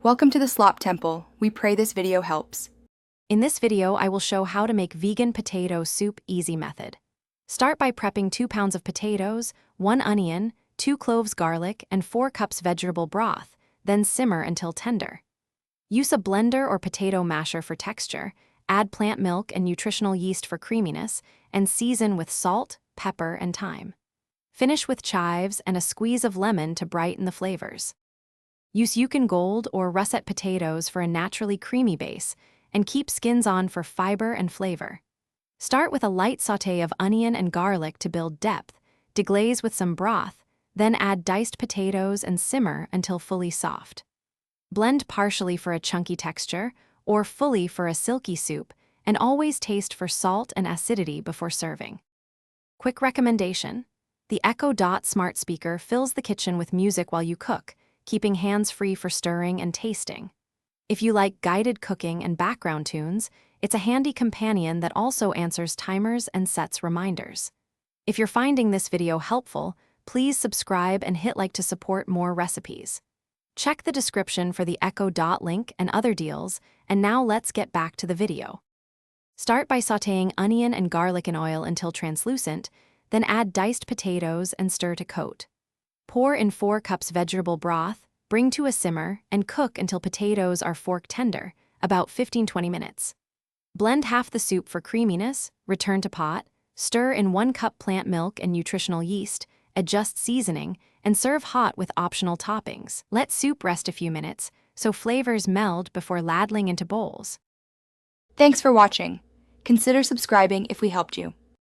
Welcome to the Slop Temple. We pray this video helps. In this video, I will show how to make vegan potato soup easy method. Start by prepping 2 pounds of potatoes, 1 onion, 2 cloves garlic, and 4 cups vegetable broth, then simmer until tender. Use a blender or potato masher for texture, add plant milk and nutritional yeast for creaminess, and season with salt, pepper, and thyme. Finish with chives and a squeeze of lemon to brighten the flavors. Use Yukon Gold or russet potatoes for a naturally creamy base, and keep skins on for fiber and flavor. Start with a light sauté of onion and garlic to build depth, deglaze with some broth, then add diced potatoes and simmer until fully soft. Blend partially for a chunky texture, or fully for a silky soup, and always taste for salt and acidity before serving. Quick recommendation: the Echo Dot smart speaker fills the kitchen with music while you cook, keeping hands-free for stirring and tasting. If you like guided cooking and background tunes, it's a handy companion that also answers timers and sets reminders. If you're finding this video helpful, please subscribe and hit like to support more recipes. Check the description for the Echo Dot link and other deals, and now let's get back to the video. Start by sautéing onion and garlic in oil until translucent, then add diced potatoes and stir to coat. Pour in 4 cups vegetable broth, bring to a simmer, and cook until potatoes are fork tender, about 15-20 minutes. Blend half the soup for creaminess, return to pot, stir in 1 cup plant milk and nutritional yeast, adjust seasoning, and serve hot with optional toppings. Let soup rest a few minutes so flavors meld before ladling into bowls. Thanks for watching. Consider subscribing if we helped you.